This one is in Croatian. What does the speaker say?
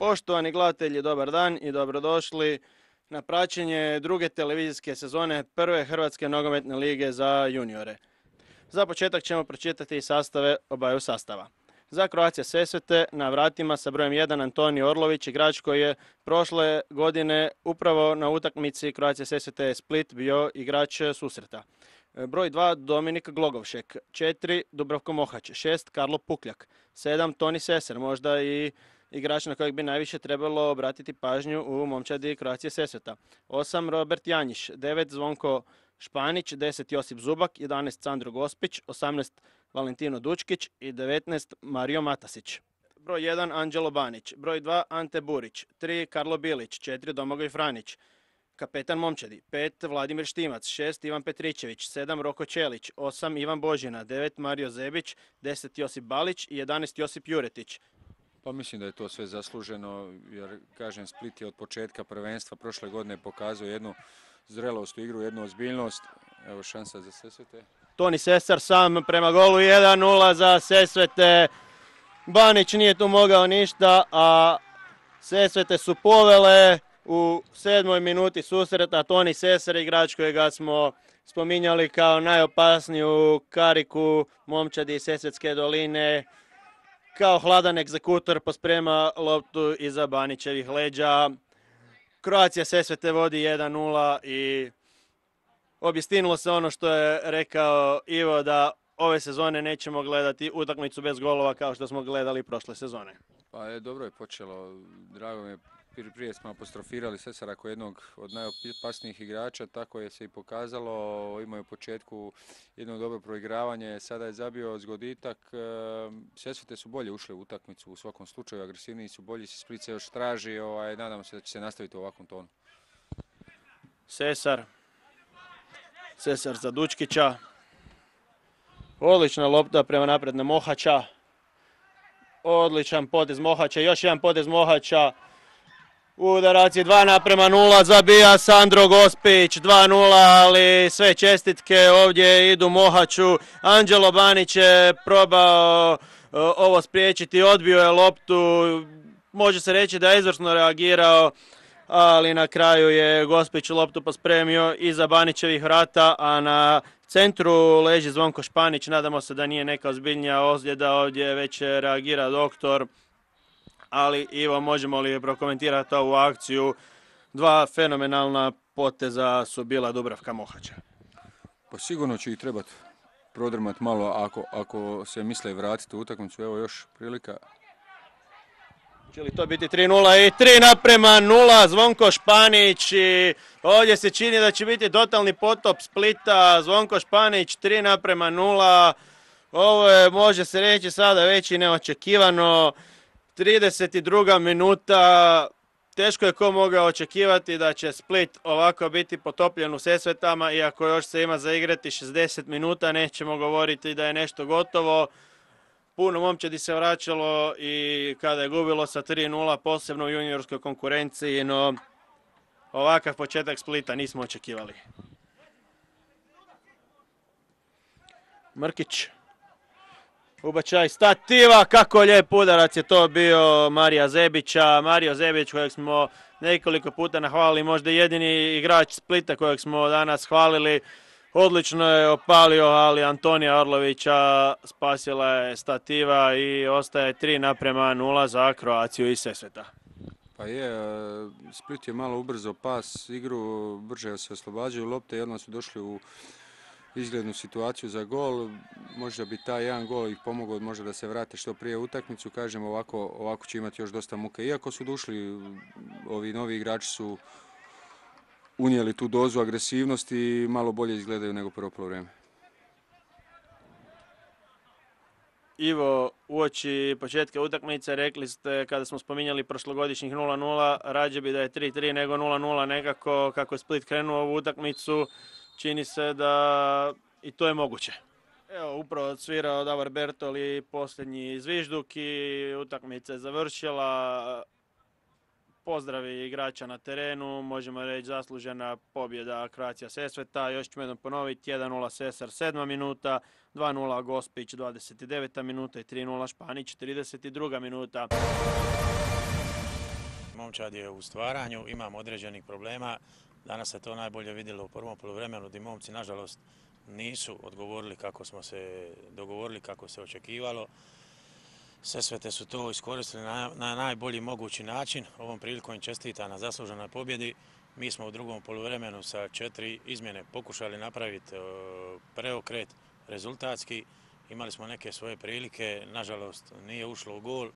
Poštovani gledatelji, dobar dan i dobrodošli na praćenje druge televizijske sezone prve Hrvatske nogometne lige za juniore. Za početak ćemo pročitati sastave obaju sastava. Za Croatia Sesvete na vratima sa brojem 1 Antonio Orlović, igrač koji je prošle godine upravo na utakmici Croatia Sesvete Split bio igrač susreta. Broj 2 Dominik Glogovšek, 4 Dubravko Mohać, 6 Karlo Pukljak, 7 Toni Seser, možda i igrač na kojeg bi najviše trebalo obratiti pažnju u momčadi Croatia Sesveta. 8 Robert Janjiš, 9 Zvonko Španić, 10 Josip Zubak, 11 Sandro Gospić, 18 Valentino Dučkić i 19 Mario Matasić. Broj 1 Anđelo Banić, broj 2 Ante Burić, 3 Karlo Bilić, 4 Domagoj Franić, kapetan momčadi, 5 Vladimir Štimac, 6 Ivan Petričević, 7 Roko Čelić, 8 Ivan Božina, 9 Mario Zebić, 10 Josip Balić i 11 Josip Juretić. Pa mislim da je to sve zasluženo, jer kažem Split je od početka prvenstva prošle godine pokazao jednu zrelost u igru, jednu ozbiljnost. Evo šansa za Sesvete. Toni Sesar sam prema golu 1-0 za Sesvete. Banić nije tu mogao ništa, a Sesvete su povele u 7. minuti susreta. Toni Sesar, igrač kojega smo spominjali kao najopasniju kariku momčadi Sesvetske doline, kao hladan egzekutor posprema loptu iza Banićevih leđa. Croatia Sesvete vodi 1-0 i obistinilo se ono što je rekao Ivo, da ove sezone nećemo gledati utakmicu bez golova kao što smo gledali prošle sezone. Pa je, dobro je počelo, drago mi je, prije smo apostrofirali Sesara kao jednog od najopasnijih igrača, tako je se i pokazalo, imao je u početku jedno dobro proigravanje, sada je zabio zgoditak. Sesvete su bolje ušle u utakmicu, u svakom slučaju agresivniji su, bolji se, Split se još traži, nadamo se da će se nastaviti u ovakvom tonu. Sesar za Dučkića, odlična lopta prema napred na Mohaća, odličan potez Mohaća, još jedan potez Mohaća, udarac je 2:0, zabija Sandro Gospić, 2:0, ali sve čestitke ovdje idu Mohaću. Anđelo Banić je probao ovo spriječiti, odbio je loptu, može se reći da je izvrsno reagirao, ali na kraju je Gospić loptu pospremio iza Banićevih vrata, a na centru leži Zvonko Španić. Nadamo se da nije neka ozbiljnija ozljeda, ovdje već reagira doktor. Ali Ivo, možemo li prokomentirati ovu akciju? Dva fenomenalna poteza su bila Dubravka Mohaća. Pa sigurno će ih trebati prodrmati malo ako se misle vratiti u utakmicu. Evo još prilika. Će li to biti 3:0 i 3:0, Zvonko Španić, i ovdje se čini da će biti totalni potop Splita. Zvonko Španić 3:0, ovo je, može se reći, sada već i neočekivano. 32. minuta, teško je ko mogao očekivati da će Split ovako biti potopljen u Sesvetama, iako još se ima zaigrati 60 minuta, nećemo govoriti da je nešto gotovo. Puno momčadi se vraćalo i kada je gubilo sa 3:0, posebno u juniorskoj konkurenciji, no ovakav početak Splita nismo očekivali. Mrkić. Ubačaj stativa, kako lijep udarac je to bio Marija Zebića. Mario Zebić kojeg smo nekoliko puta nahvalili, možda jedini igrač Splita kojeg smo danas hvalili. Odlično je opalio, ali Antonija Orlovića spasila je stativa i ostaje 3:0 za Croaciju iz Sesveta. Pa je, Split je malo ubrzo pas igru, brže se oslobađaju lopte i odmah su došli u izglednu situaciju za gol. Možda bi taj jedan gol ih pomogao možda da se vrate što prije u utakmicu. Kažem, ovako će imati još dosta muke. Iako su došli, ovi novi igrači su unijeli tu dozu agresivnosti i malo bolje izgledaju nego prvo poluvreme. Ivo, uoči početka utakmice rekli ste, kada smo spominjali prošlogodišnjih 0:0, rađe bi da je 3:3 nego 0:0 nekako. Kako je Split krenuo ovu utakmicu, čini se da i to je moguće. Evo, upravo odsvirao Davor Bertoli posljednji zvižduk i utakmica je završila. Pozdravi igrača na terenu, možemo reći zaslužena pobjeda Croatia Sesveta. Još ćemo jednom ponoviti, 1:0 Sesar 7. minuta, 2:0 Gospić 29. minuta i 3:0 Španić 32. minuta. momčad je u stvaranju, imamo određenih problema. Danas se to najbolje vidjelo u prvom poluvremenu gdje momci nažalost nisu odgovorili kako smo se dogovorili, kako se očekivalo. Sesvete su to iskoristili na najbolji mogući način. Ovom prilikom im čestitam na zasluženoj pobjedi. Mi smo u drugom poluvremenu sa 4 izmjene pokušali napraviti preokret rezultatski. Imali smo neke svoje prilike, nažalost nije ušlo u gol.